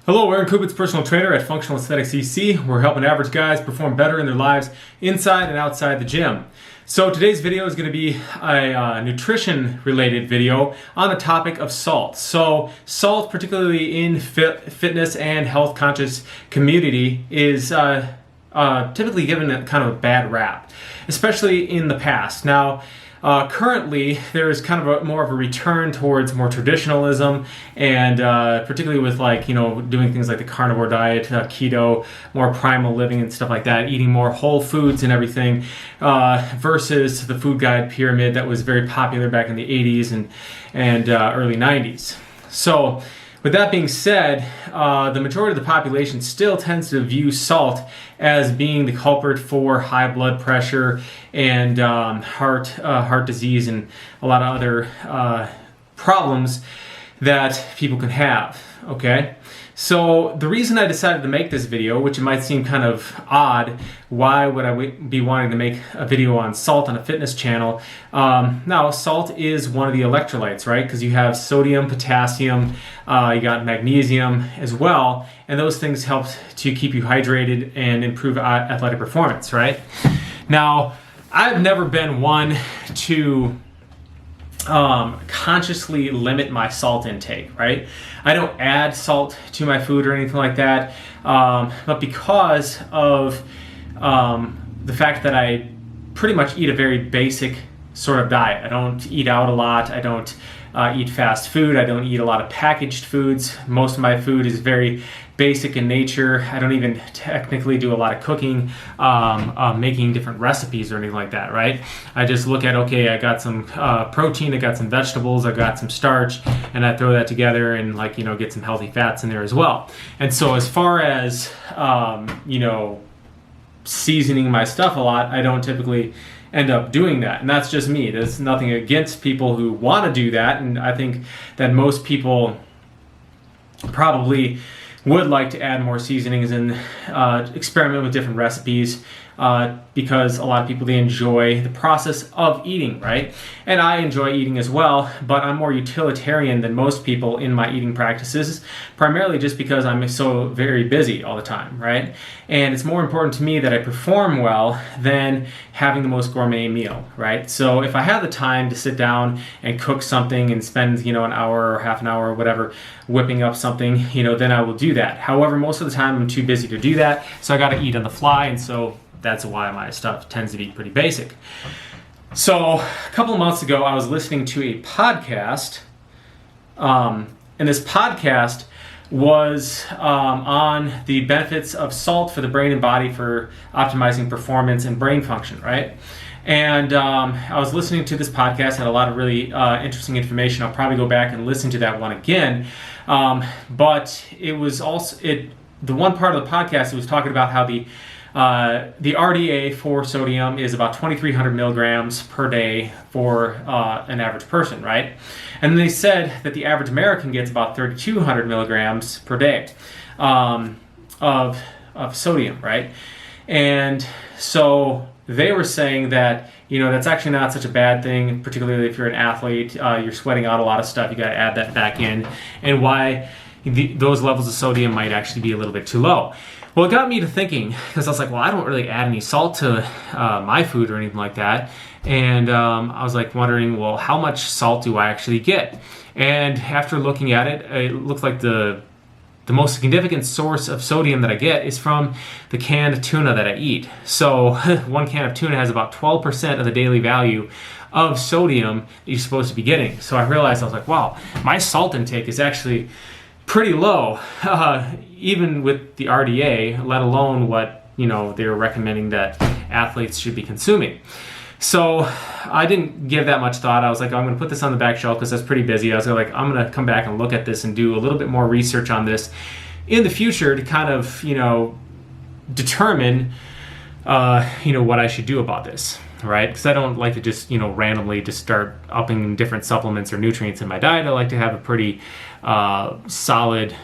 Hello, Aaron Kubitz, personal trainer at Functional Aesthetics EC. We're helping average guys perform better in their lives inside and outside the gym. So today's video is going to be a nutrition-related video on the topic of salt. So salt, particularly in fitness and health-conscious community, is typically given a kind of a bad rap, especially in the past. Now, currently, there is kind of more of a return towards more traditionalism, and particularly with doing things like the carnivore diet, keto, more primal living and stuff like that, eating more whole foods and everything, versus the food guide pyramid that was very popular back in the 80s and early 90s. So, with that being said, the majority of the population still tends to view salt as being the culprit for high blood pressure and heart disease and a lot of other problems that people can have. Okay, so the reason I decided to make this video, which it might seem kind of odd, why would I be wanting to make a video on salt on a fitness channel? Now, salt is one of the electrolytes, right? Because you have sodium, potassium, you got magnesium as well, and those things help to keep you hydrated and improve athletic performance, right? Now, I've never been one to consciously limit my salt intake, right? I don't add salt to my food or anything like that, but because of the fact that I pretty much eat a very basic sort of diet. I don't eat out a lot. I don't eat fast food. I don't eat a lot of packaged foods. Most of my food is very basic in nature. I don't even technically do a lot of cooking, making different recipes or anything like that, right? I just look at, okay, I got some protein, I got some vegetables, I got some starch, and I throw that together and get some healthy fats in there as well. And so as far as, seasoning my stuff a lot, I don't typically end up doing that. And that's just me. There's nothing against people who want to do that. And I think that most people probably would like to add more seasonings and experiment with different recipes because a lot of people, they enjoy the process of eating, right? And I enjoy eating as well, but I'm more utilitarian than most people in my eating practices, primarily just because I'm so very busy all the time, right? And it's more important to me that I perform well than having the most gourmet meal, right? So if I have the time to sit down and cook something and spend, an hour or half an hour or whatever whipping up something, then I will do that. However, most of the time I'm too busy to do that, so I got to eat on the fly, and so that's why my stuff tends to be pretty basic. So a couple of months ago, I was listening to a podcast, and this podcast was on the benefits of salt for the brain and body for optimizing performance and brain function, right? And I was listening to this podcast, had a lot of really interesting information. I'll probably go back and listen to that one again. But it was also, the one part of the podcast, it was talking about how the RDA for sodium is about 2,300 milligrams per day for an average person, right? And then they said that the average American gets about 3,200 milligrams per day of sodium, right? And so they were saying that, that's actually not such a bad thing, particularly if you're an athlete, you're sweating out a lot of stuff, you got to add that back in, and why those levels of sodium might actually be a little bit too low. Well, it got me to thinking, because I was like, well, I don't really add any salt to my food or anything like that. And I was wondering, well, how much salt do I actually get? And after looking at it, it looks like the most significant source of sodium that I get is from the canned tuna that I eat. So one can of tuna has about 12% of the daily value of sodium that you're supposed to be getting. So I realized, I was like, wow, my salt intake is actually pretty low, even with the RDA, let alone what they were recommending that athletes should be consuming. So I didn't give that much thought. I was like, I'm going to put this on the back shelf because I was pretty busy. I was like, I'm going to come back and look at this and do a little bit more research on this in the future to kind of determine what I should do about this, right? Because I don't like to just randomly just start upping different supplements or nutrients in my diet. I like to have a pretty solid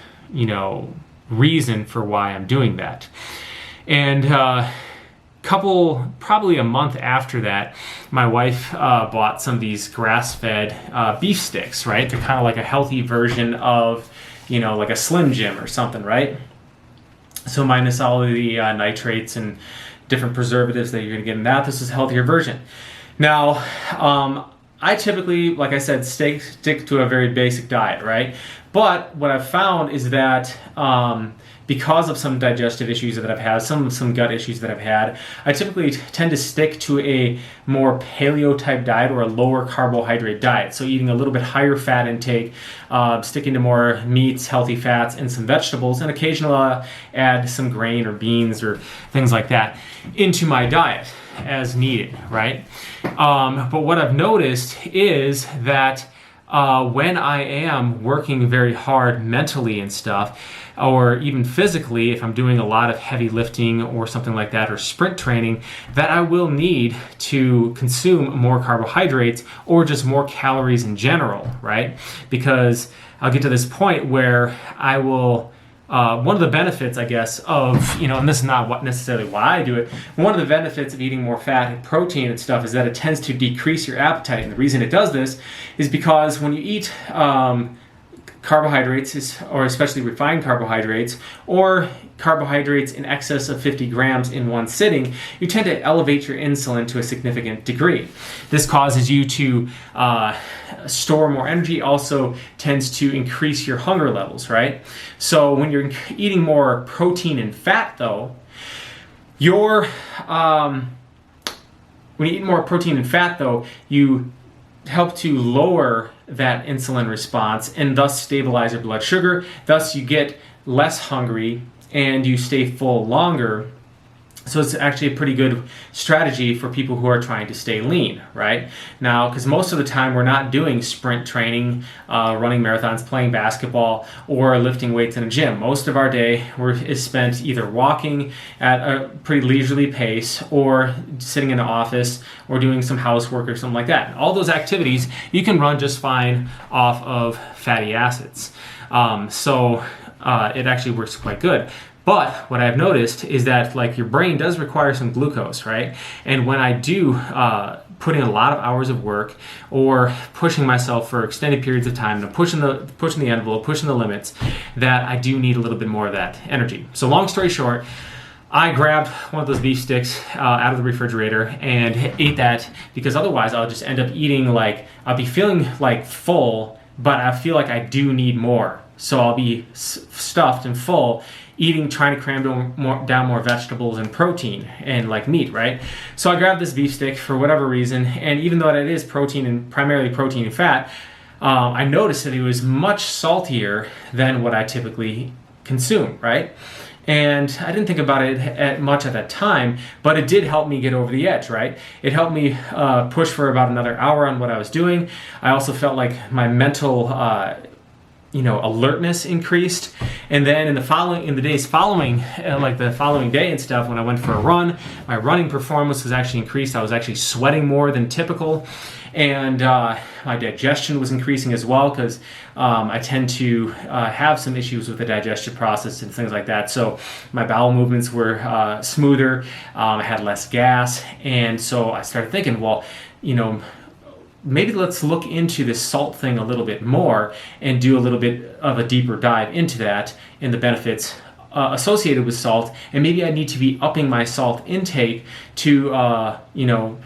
reason for why I'm doing that. And probably a month after that, my wife bought some of these grass-fed beef sticks, right? They're kind of like a healthy version of like a Slim Jim or something, right? So minus all of the nitrates and different preservatives that you're going to get in that. This is a healthier version. Now, I typically, like I said, stick to a very basic diet, right? But what I've found is that because of some digestive issues that I've had, some gut issues that I've had, I typically tend to stick to a more paleo type diet or a lower carbohydrate diet. So eating a little bit higher fat intake, sticking to more meats, healthy fats, and some vegetables, and occasionally add some grain or beans or things like that into my diet as needed, right? But what I've noticed is that when I am working very hard mentally and stuff, or even physically, if I'm doing a lot of heavy lifting or something like that, or sprint training, that I will need to consume more carbohydrates or just more calories in general, right? Because I'll get to this point where I will, one of the benefits, I guess, of, and this is not necessarily why I do it, one of the benefits of eating more fat and protein and stuff is that it tends to decrease your appetite. And the reason it does this is because when you eat carbohydrates, or especially refined carbohydrates, or carbohydrates in excess of 50 grams in one sitting, you tend to elevate your insulin to a significant degree. This causes you to store more energy, also tends to increase your hunger levels, right? So when you're eating more protein and fat, though, you help to lower that insulin response and thus stabilize your blood sugar. Thus you get less hungry and you stay full longer. So it's actually a pretty good strategy for people who are trying to stay lean, right? Now, because most of the time we're not doing sprint training, running marathons, playing basketball, or lifting weights in a gym. Most of our day is spent either walking at a pretty leisurely pace, or sitting in an office, or doing some housework or something like that. And all those activities you can run just fine off of fatty acids. So it actually works quite good. But what I've noticed is that your brain does require some glucose, right? And when I do put in a lot of hours of work, or pushing myself for extended periods of time, and pushing the envelope, pushing the limits, that I do need a little bit more of that energy. So long story short, I grabbed one of those beef sticks out of the refrigerator and ate that, because otherwise I'll just end up eating I'll be feeling full, but I feel like I do need more. So I'll be stuffed and full, trying to cram down more vegetables and protein and meat, right? So I grabbed this beef stick for whatever reason, and even though it is protein and primarily protein and fat, I noticed that it was much saltier than what I typically consume, right? And I didn't think about it much at that time, but it did help me get over the edge, right? It helped me push for about another hour on what I was doing. I also felt like my mental alertness increased. And then in the days following, the following day and stuff, when I went for a run, my running performance was actually increased. I was actually sweating more than typical. And my digestion was increasing as well, because I tend to have some issues with the digestion process and things like that. So my bowel movements were smoother. I had less gas. And so I started thinking, well, maybe let's look into this salt thing a little bit more and do a little bit of a deeper dive into that and the benefits associated with salt. And maybe I need to be upping my salt intake to,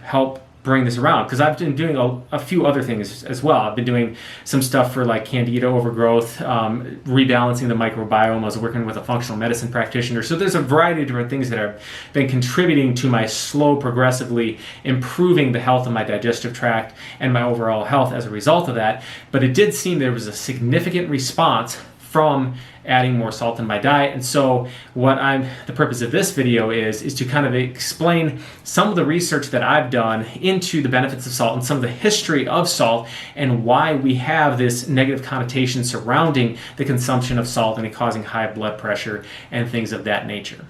help bring this around, because I've been doing a few other things as well. I've been doing some stuff for candida overgrowth, rebalancing the microbiome. I was working with a functional medicine practitioner. So there's a variety of different things that have been contributing to my slow, progressively improving the health of my digestive tract and my overall health as a result of that. But it did seem there was a significant response from adding more salt in my diet. And so the purpose of this video is to kind of explain some of the research that I've done into the benefits of salt and some of the history of salt, and why we have this negative connotation surrounding the consumption of salt and it causing high blood pressure and things of that nature.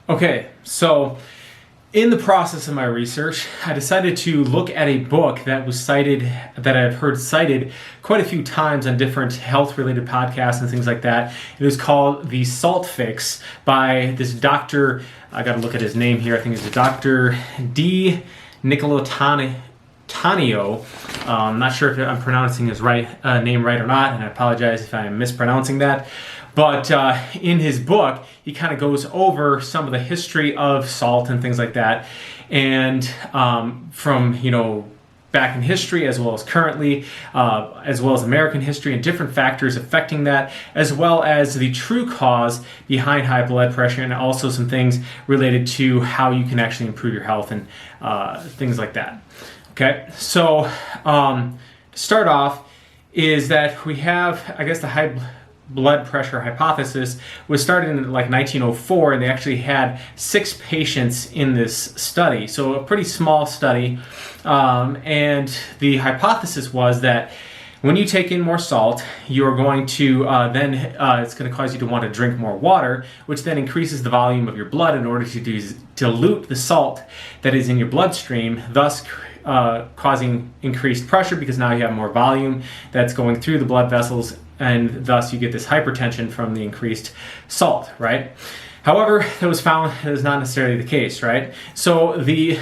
Okay, so in the process of my research, I decided to look at a book that I've heard cited quite a few times on different health-related podcasts and things like that. It was called The Salt Fix by this doctor. I got to look at his name here. I think it's Dr. D. Nicolotani. Tanio. I'm not sure if I'm pronouncing his name right or not, and I apologize if I'm mispronouncing that. But in his book, he kind of goes over some of the history of salt and things like that, and from back in history as well as currently, as well as American history and different factors affecting that, as well as the true cause behind high blood pressure, and also some things related to how you can actually improve your health and things like that. Okay, so to start off is that we have, I guess, the high blood pressure hypothesis was started in like 1904, and they actually had 6 patients in this study, so a pretty small study, and the hypothesis was that when you take in more salt, you're going to it's going to cause you to want to drink more water, which then increases the volume of your blood in order to dilute the salt that is in your bloodstream, thus causing increased pressure, because now you have more volume that's going through the blood vessels, and thus you get this hypertension from the increased salt, right? However, it was found that is not necessarily the case, right? So the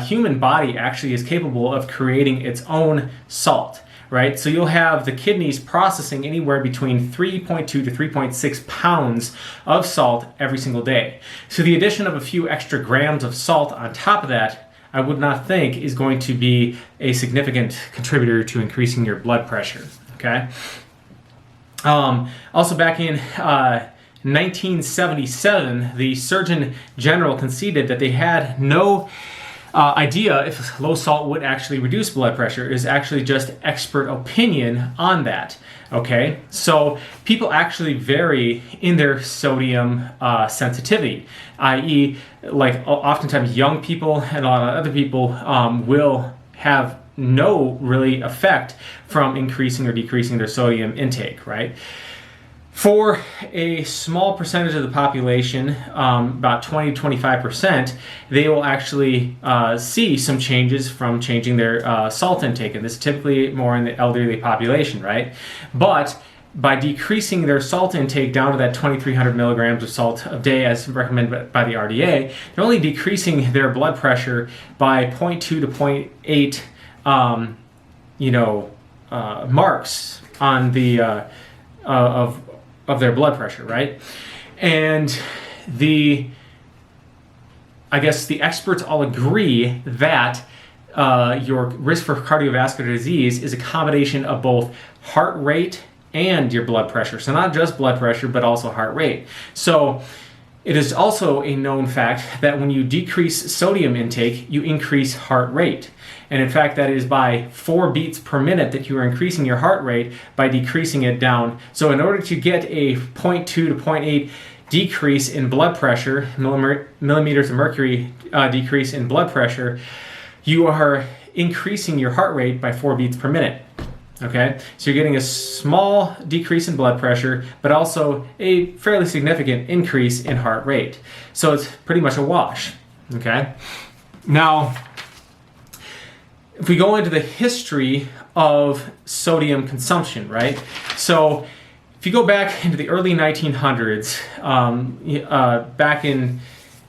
human body actually is capable of creating its own salt, right? So you'll have the kidneys processing anywhere between 3.2 to 3.6 pounds of salt every single day. So the addition of a few extra grams of salt on top of that, I would not think is going to be a significant contributor to increasing your blood pressure, okay? Also back in 1977, the Surgeon General conceded that they had no idea if low salt would actually reduce blood pressure. It is actually just expert opinion on that. Okay, so people actually vary in their sodium sensitivity, i.e., like oftentimes young people and a lot of other people will have no really effect from increasing or decreasing their sodium intake, right? For a small percentage of the population, about 20 to 25%, they will actually see some changes from changing their salt intake, and this is typically more in the elderly population, right? But by decreasing their salt intake down to that 2,300 milligrams of salt a day as recommended by the RDA, they're only decreasing their blood pressure by 0.2 to 0.8 marks on the of their blood pressure, right? And I guess the experts all agree that your risk for cardiovascular disease is a combination of both heart rate and your blood pressure. So not just blood pressure, but also heart rate. So it is also a known fact that when you decrease sodium intake, you increase heart rate. And in fact, that is by 4 beats per minute that you are increasing your heart rate by decreasing it down. So in order to get a 0.2 to 0.8 decrease in blood pressure, millimeters of mercury decrease in blood pressure, you are increasing your heart rate by 4 beats per minute. Okay, so you're getting a small decrease in blood pressure, but also a fairly significant increase in heart rate. So it's pretty much a wash. Okay, now if we go into the history of sodium consumption, right? So if you go back into the early 1900s, back in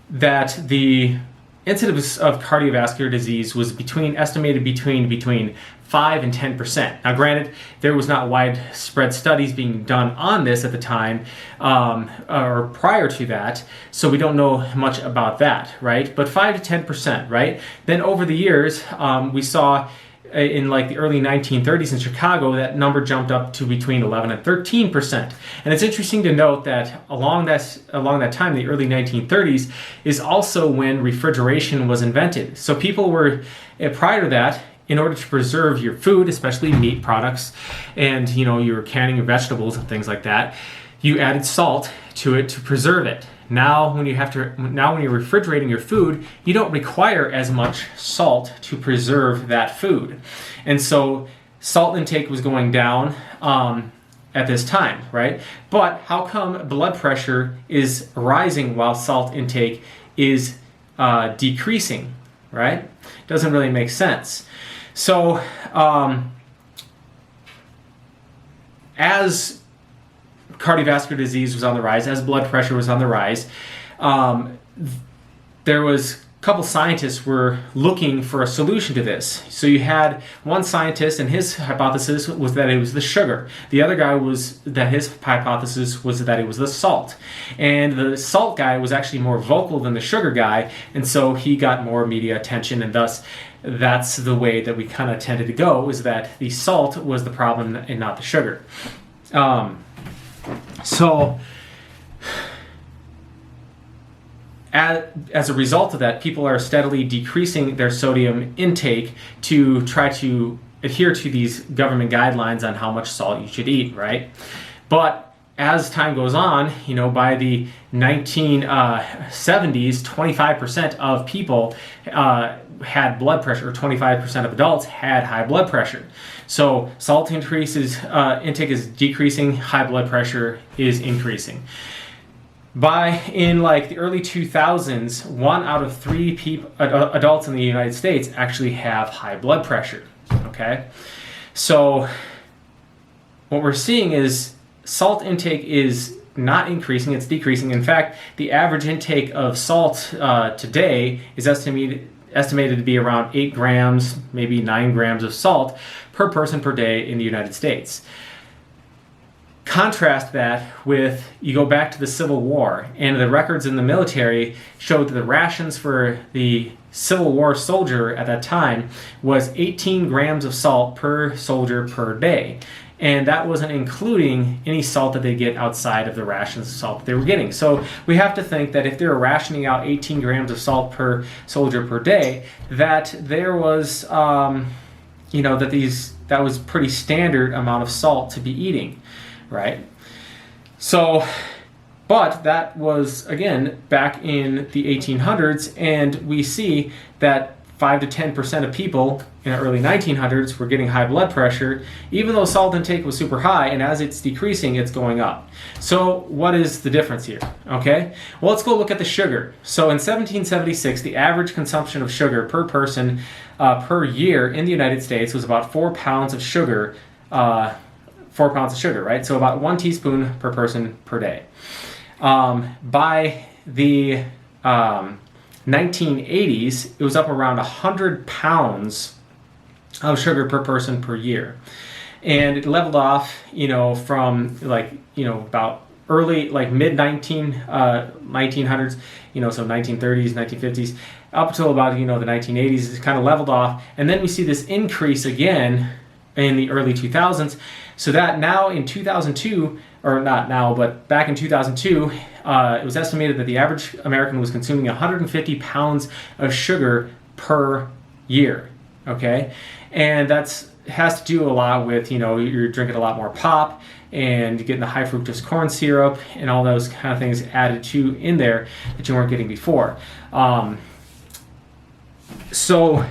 that the incidence of cardiovascular disease was estimated between 5 and 10%. Now granted, there was not widespread studies being done on this at the time or prior to that, so we don't know much about that, right? But 5 to 10%, right? Then over the years, we saw in like the early 1930s in Chicago, that number jumped up to between 11 and 13%. And it's interesting to note that along that time, the early 1930s, is also when refrigeration was invented. So people were, prior to that, in order to preserve your food, especially meat products, and you were canning your vegetables and things like that, you added salt to it to preserve it. Now when you're refrigerating your food, you don't require as much salt to preserve that food. And so salt intake was going down at this time, right? But how come blood pressure is rising while salt intake is decreasing, right? Doesn't really make sense. So as cardiovascular disease was on the rise, as blood pressure was on the rise, there was couple scientists were looking for a solution to this. So you had one scientist, and his hypothesis was that it was the sugar. The other guy was that his hypothesis was that it was the salt. And the salt guy was actually more vocal than the sugar guy, and so he got more media attention, and thus that's the way that we kind of tended to go, is that the salt was the problem and not the sugar. As a result of that, people are steadily decreasing their sodium intake to try to adhere to these government guidelines on how much salt you should eat, right? But as time goes on, by the 1970s, 25% of people had blood pressure, or 25% of adults had high blood pressure. So salt intake is decreasing, high blood pressure is increasing. In the early 2000s, 1 out of 3 adults in the United States actually have high blood pressure. Okay, so what we're seeing is salt intake is not increasing; it's decreasing. In fact, the average intake of salt today is estimated to be around 8 grams, maybe 9 grams of salt per person per day in the United States. Contrast that with, you go back to the Civil War, and the records in the military showed that the rations for the Civil War soldier at that time was 18 grams of salt per soldier per day. And that wasn't including any salt that they get outside of the rations of salt that they were getting. So we have to think that if they were rationing out 18 grams of salt per soldier per day, that there was, that was pretty standard amount of salt to be eating. Right? So, but that was, again, back in the 1800s, and we see that 5 to 10% of people in the early 1900s were getting high blood pressure, even though salt intake was super high, and as it's decreasing, it's going up. So what is the difference here? Okay, well, let's go look at the sugar. So in 1776, the average consumption of sugar per person per year in the United States was about 4 pounds of sugar, 4 pounds of sugar, right? So about 1 teaspoon per person per day. By the 1980s, it was up around 100 pounds of sugar per person per year. And it leveled off, from about early, mid 1900s, so 1930s, 1950s, up until about, the 1980s, it's kind of leveled off. And then we see this increase again in the early 2000s. So that now in 2002, or not now, but back in 2002, it was estimated that the average American was consuming 150 pounds of sugar per year, okay? And has to do a lot with, you're drinking a lot more pop and getting the high fructose corn syrup and all those kind of things added in there that you weren't getting before. So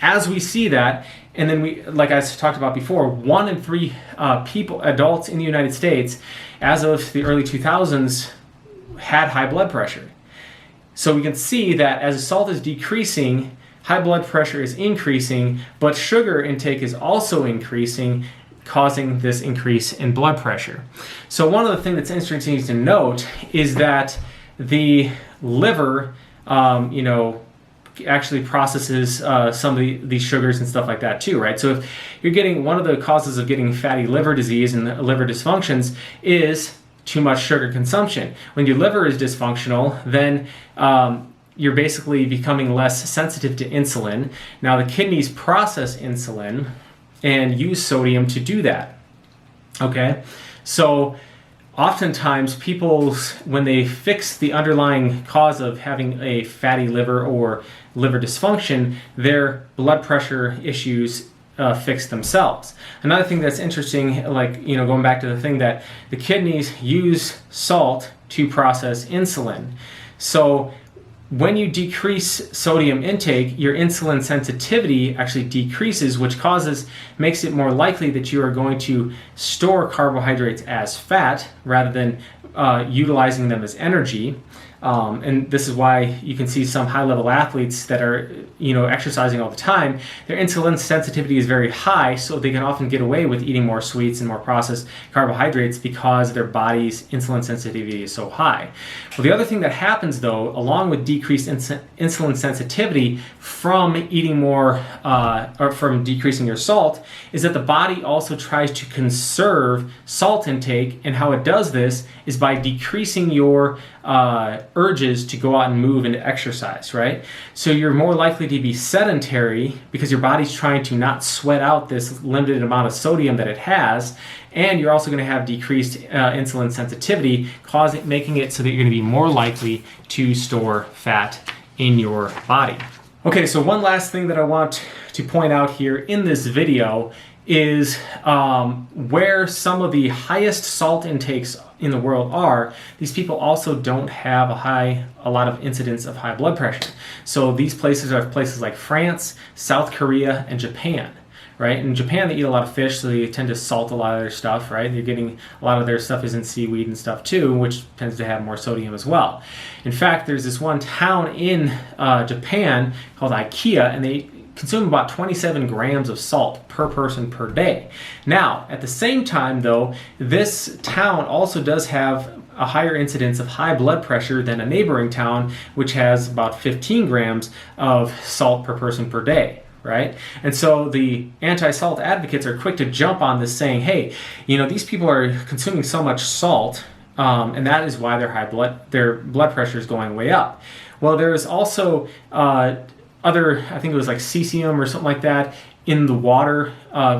as we see that, and then we, like I talked about before, 1 in 3 adults in the United States, as of the early 2000s, had high blood pressure. So we can see that as salt is decreasing, high blood pressure is increasing, but sugar intake is also increasing, causing this increase in blood pressure. So one of the things that's interesting to note is that the liver, actually processes some of these sugars and stuff like that too, right? So if you're getting, one of the causes of getting fatty liver disease and liver dysfunctions is too much sugar consumption. When your liver is dysfunctional, then you're basically becoming less sensitive to insulin. Now the kidneys process insulin and use sodium to do that, okay? So oftentimes people, when they fix the underlying cause of having a fatty liver or liver dysfunction, their blood pressure issues fix themselves. Another thing that's interesting, going back to the thing that the kidneys use salt to process insulin. So when you decrease sodium intake, your insulin sensitivity actually decreases, which makes it more likely that you are going to store carbohydrates as fat rather than utilizing them as energy. and this is why you can see some high-level athletes that are, exercising all the time, their insulin sensitivity is very high, so they can often get away with eating more sweets and more processed carbohydrates because their body's insulin sensitivity is so high. Well, the other thing that happens, though, along with decreased insulin sensitivity from eating more, or from decreasing your salt, is that the body also tries to conserve salt intake, and how it does this is by decreasing your urges to go out and move and to exercise, right? So you're more likely to be sedentary because your body's trying to not sweat out this limited amount of sodium that it has, and you're also going to have decreased insulin sensitivity, making it so that you're going to be more likely to store fat in your body. Okay, so one last thing that I want to point out here in this video is where some of the highest salt intakes in the world are, these people also don't have a lot of incidence of high blood pressure. So these places are places like France, South Korea, and Japan, right? In Japan, they eat a lot of fish, so they tend to salt a lot of their stuff, right? They're getting, a lot of their stuff is in seaweed and stuff too, which tends to have more sodium as well. In fact, there's this one town in Japan called IKEA, and they consume about 27 grams of salt per person per day. Now, at the same time though, this town also does have a higher incidence of high blood pressure than a neighboring town, which has about 15 grams of salt per person per day, right? And so the anti-salt advocates are quick to jump on this, saying, hey, these people are consuming so much salt, and that is why their blood pressure is going way up. Well, there's also I think it was like cesium or something like that in the water,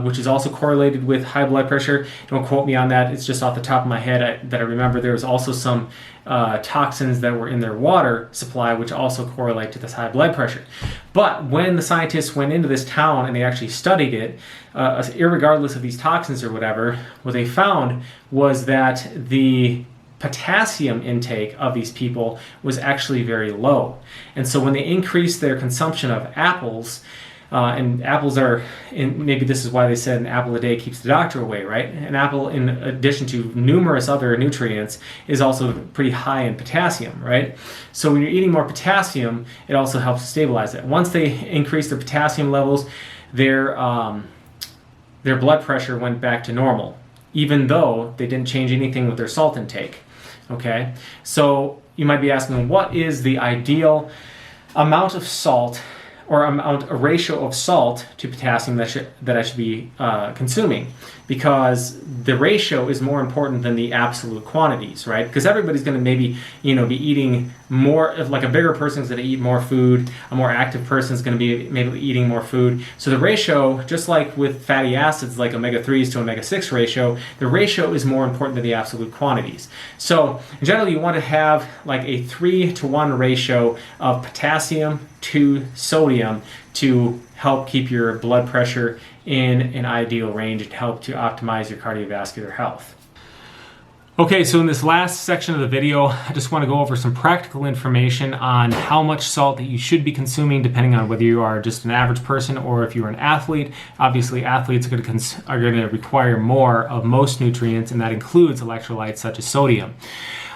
which is also correlated with high blood pressure. Don't quote me on that. It's just off the top of my head that I remember there was also some toxins that were in their water supply, which also correlate to this high blood pressure. But when the scientists went into this town and they actually studied it, irregardless of these toxins or whatever, what they found was that the potassium intake of these people was actually very low. And so when they increased their consumption of apples, and apples are, maybe this is why they said an apple a day keeps the doctor away, right? An apple, in addition to numerous other nutrients, is also pretty high in potassium, right? So when you're eating more potassium, it also helps stabilize it. Once they increased their potassium levels, their blood pressure went back to normal, even though they didn't change anything with their salt intake. Okay, so you might be asking, what is the ideal amount of salt or a ratio of salt to potassium that I should be consuming? Because the ratio is more important than the absolute quantities, right? Because everybody's going to maybe, be eating more. Like a bigger person is going to eat more food. A more active person is going to be maybe eating more food. So the ratio, just like with fatty acids, like omega-3s to omega-6 ratio, the ratio is more important than the absolute quantities. So in general, you want to have like a 3-to-1 ratio of potassium to sodium to help keep your blood pressure in an ideal range and help to optimize your cardiovascular health. Okay, so in this last section of the video, I just want to go over some practical information on how much salt that you should be consuming, depending on whether you are just an average person or if you're an athlete. Obviously, athletes are going to require more of most nutrients, and that includes electrolytes such as sodium.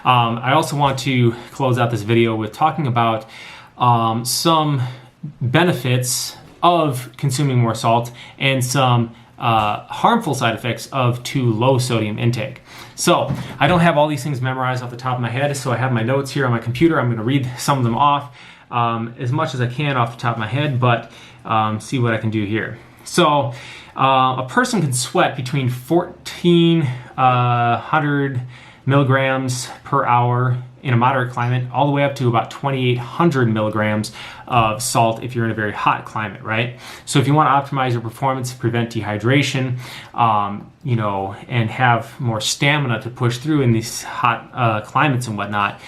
I also want to close out this video with talking about some benefits of consuming more salt and some harmful side effects of too low sodium intake. So I don't have all these things memorized off the top of my head, so I have my notes here on my computer. I'm going to read some of them off as much as I can off the top of my head, but see what I can do here. So a person can sweat between 1,400 milligrams per hour in a moderate climate, all the way up to about 2,800 milligrams of salt if you're in a very hot climate, right? So if you want to optimize your performance, prevent dehydration, and have more stamina to push through in these hot climates and whatnot,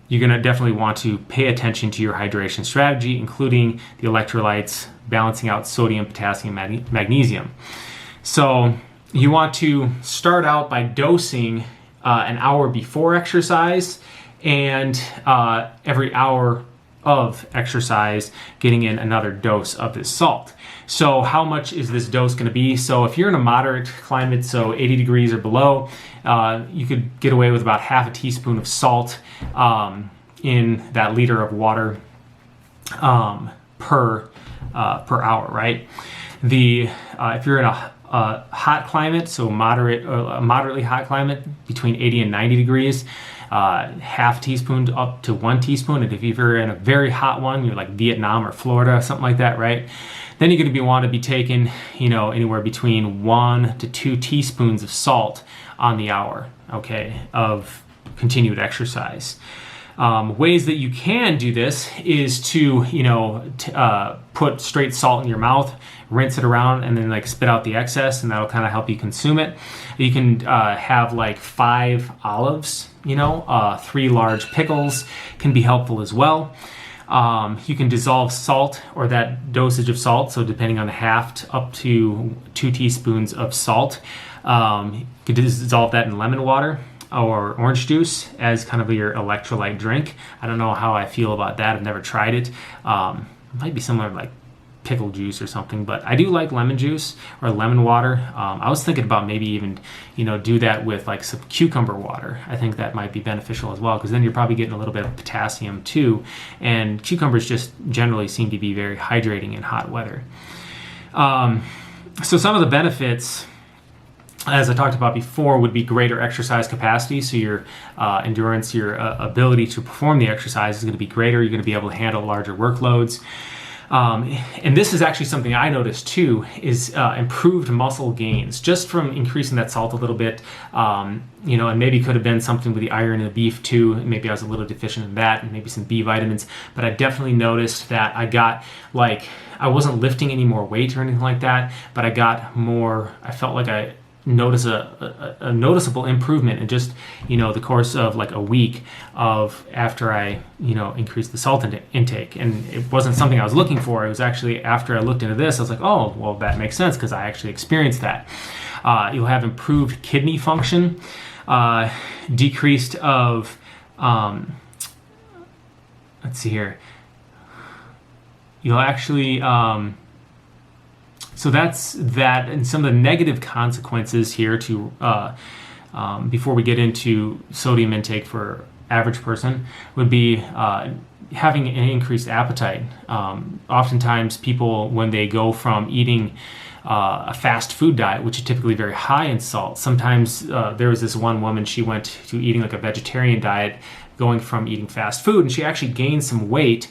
you're going to definitely want to pay attention to your hydration strategy, including the electrolytes, balancing out sodium, potassium, magnesium. So you want to start out by dosing an hour before exercise and every hour of exercise getting in another dose of this salt. So how much is this dose going to be? So if you're in a moderate climate, so 80 degrees or below, you could get away with about half a teaspoon of salt in that liter of water per hour, right? If you're in a hot climate, so moderately hot climate, between 80 and 90 degrees, half teaspoon up to 1 teaspoon. And if you're in a very hot one, you're like Vietnam or Florida, something like that, right? Then you're going to want to be taking, anywhere between 1 to 2 teaspoons of salt on the hour, okay, of continued exercise. Ways that you can do this is to, put straight salt in your mouth, rinse it around, and then like spit out the excess, and that'll kind of help you consume it. You can have like 5 olives, 3 large pickles can be helpful as well. You can dissolve salt, or that dosage of salt, so depending on the half up to 2 teaspoons of salt. You could dissolve that in lemon water or orange juice as kind of your electrolyte drink. I don't know how I feel about that. I've never tried it. It might be similar to like pickle juice or something, but I do like lemon juice or lemon water. I was thinking about maybe even, do that with like some cucumber water. I think that might be beneficial as well, because then you're probably getting a little bit of potassium too. And cucumbers just generally seem to be very hydrating in hot weather. So some of the benefits, as I talked about before, would be greater exercise capacity. So your endurance, your ability to perform the exercise is going to be greater. You're going to be able to handle larger workloads. And this is actually something I noticed too, is improved muscle gains just from increasing that salt a little bit. And maybe could have been something with the iron in the beef too. Maybe I was a little deficient in that, and maybe some B vitamins. But I definitely noticed that I wasn't lifting any more weight or anything like that, but I felt like I notice a noticeable improvement in just the course of like a week of after I increased the salt intake. And it wasn't something I was looking for. It was actually after I looked into this, I was like, oh well, that makes sense, because I actually experienced that. You'll have improved kidney function, decreased of let's see here, you'll actually so that's that. And some of the negative consequences here to before we get into sodium intake for average person would be having an increased appetite. Oftentimes people, when they go from eating a fast food diet, which is typically very high in salt, sometimes there was this one woman, she went to eating like a vegetarian diet, going from eating fast food, and she actually gained some weight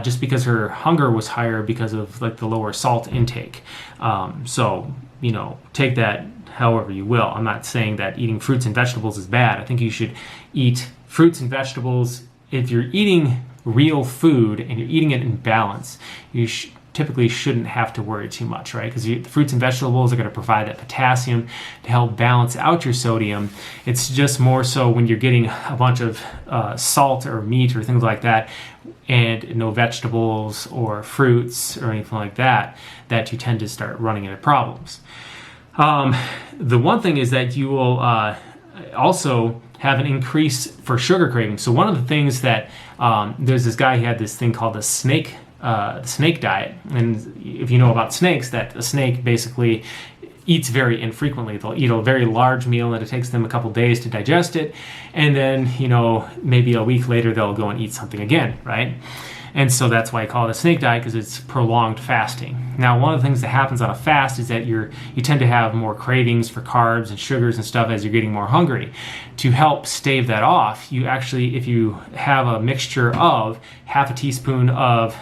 just because her hunger was higher because of like the lower salt intake. So take that however you will. I'm not saying that eating fruits and vegetables is bad. I think you should eat fruits and vegetables. If you're eating real food and you're eating it in balance, you typically shouldn't have to worry too much, right? Because the fruits and vegetables are going to provide that potassium to help balance out your sodium. It's just more so when you're getting a bunch of salt or meat or things like that, and no vegetables or fruits or anything like that, that you tend to start running into problems. The one thing is that you will also have an increase for sugar cravings. So one of the things that there's this guy, he had this thing called the snake diet. And if you know about snakes, that a snake basically eats very infrequently. They'll eat a very large meal and it takes them a couple days to digest it. And then, maybe a week later, they'll go and eat something again, right? And so that's why I call it a snake diet, because it's prolonged fasting. Now, one of the things that happens on a fast is that you tend to have more cravings for carbs and sugars and stuff as you're getting more hungry. To help stave that off, you actually, if you have a mixture of half a teaspoon of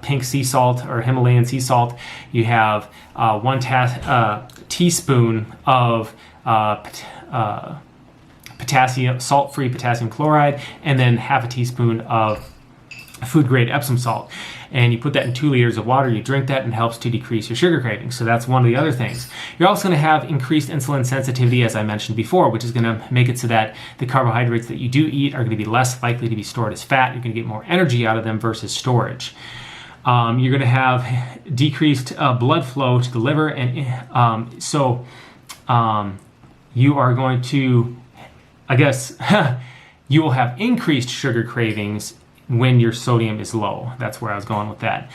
pink sea salt or Himalayan sea salt, you have 1 teaspoon of salt-free potassium chloride, and then half a teaspoon of food-grade Epsom salt, and you put that in 2 liters of water, you drink that, and it helps to decrease your sugar cravings. So that's one of the other things. You're also going to have increased insulin sensitivity, as I mentioned before, which is going to make it so that the carbohydrates that you do eat are going to be less likely to be stored as fat. You're going to get more energy out of them versus storage. You're going to have decreased blood flow to the liver, and you are going to, you will have increased sugar cravings when your sodium is low. That's where I was going with that.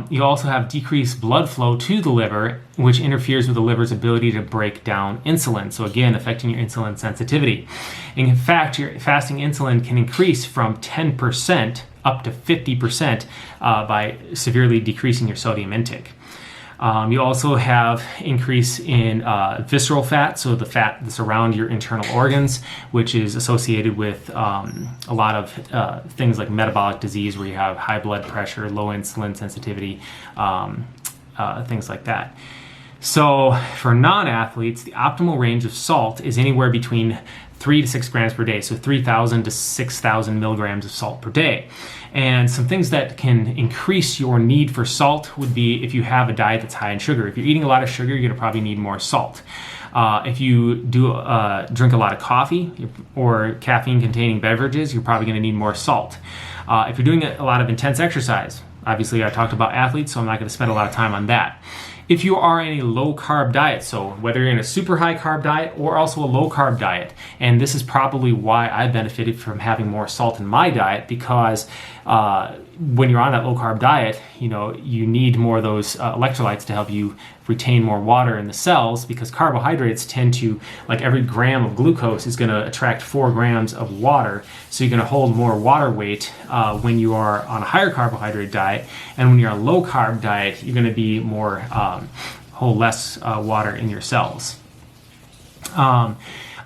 You also have decreased blood flow to the liver, which interferes with the liver's ability to break down insulin. So again, affecting your insulin sensitivity. And in fact, your fasting insulin can increase from 10% up to 50% by severely decreasing your sodium intake. You also have increase in visceral fat, so the fat that's around your internal organs, which is associated with a lot of things like metabolic disease, where you have high blood pressure, low insulin sensitivity, things like that. So for non-athletes, the optimal range of salt is anywhere between 3 to 6 grams per day, so 3,000 to 6,000 milligrams of salt per day. And some things that can increase your need for salt would be if you have a diet that's high in sugar. If you're eating a lot of sugar, you're going to probably need more salt. If you do drink a lot of coffee or caffeine-containing beverages, you're probably going to need more salt. If you're doing a lot of intense exercise, obviously I talked about athletes, so I'm not going to spend a lot of time on that. If you are in a low-carb diet, so whether you're in a super high-carb diet or also a low-carb diet, and this is probably why I benefited from having more salt in my diet, because when you're on that low-carb diet, you need more of those electrolytes to help you retain more water in the cells, because carbohydrates tend to, like every gram of glucose is going to attract 4 grams of water, so you're going to hold more water weight when you are on a higher carbohydrate diet, and when you're on a low-carb diet, you're going to be more hold less water in your cells.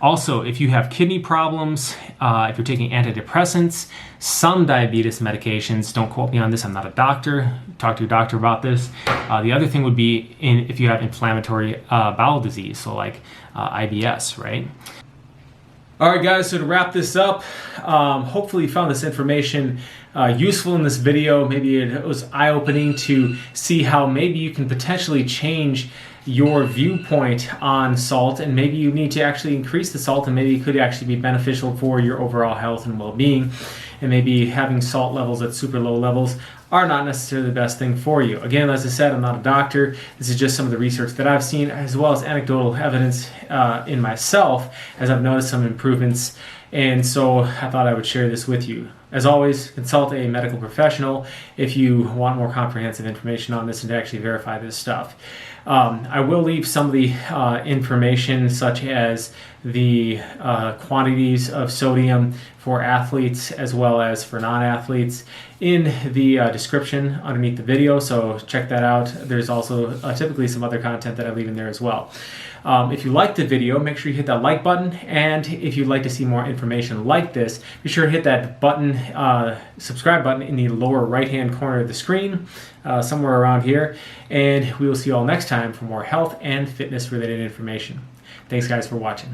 Also, if you have kidney problems, if you're taking antidepressants, some diabetes medications, don't quote me on this, I'm not a doctor, talk to your doctor about this. The other thing would be if you have inflammatory bowel disease, so like IBS, right? All right, guys, so to wrap this up, hopefully you found this information useful in this video. Maybe it was eye-opening to see how maybe you can potentially change your viewpoint on salt, and maybe you need to actually increase the salt, and maybe it could actually be beneficial for your overall health and well-being. And maybe having salt levels at super low levels are not necessarily the best thing for you. Again, as I said, I'm not a doctor. This is just some of the research that I've seen, as well as anecdotal evidence in myself, as I've noticed some improvements. And so I thought I would share this with you. As always, consult a medical professional if you want more comprehensive information on this and to actually verify this stuff. I will leave some of the information, such as the quantities of sodium for athletes as well as for non-athletes, in the description underneath the video, so check that out. There's also typically some other content that I leave in there as well. If you liked the video, make sure you hit that like button, and if you'd like to see more information like this, be sure to hit that button, subscribe button in the lower right-hand corner of the screen, somewhere around here, and we will see you all next time for more health and fitness related information. Thanks guys for watching.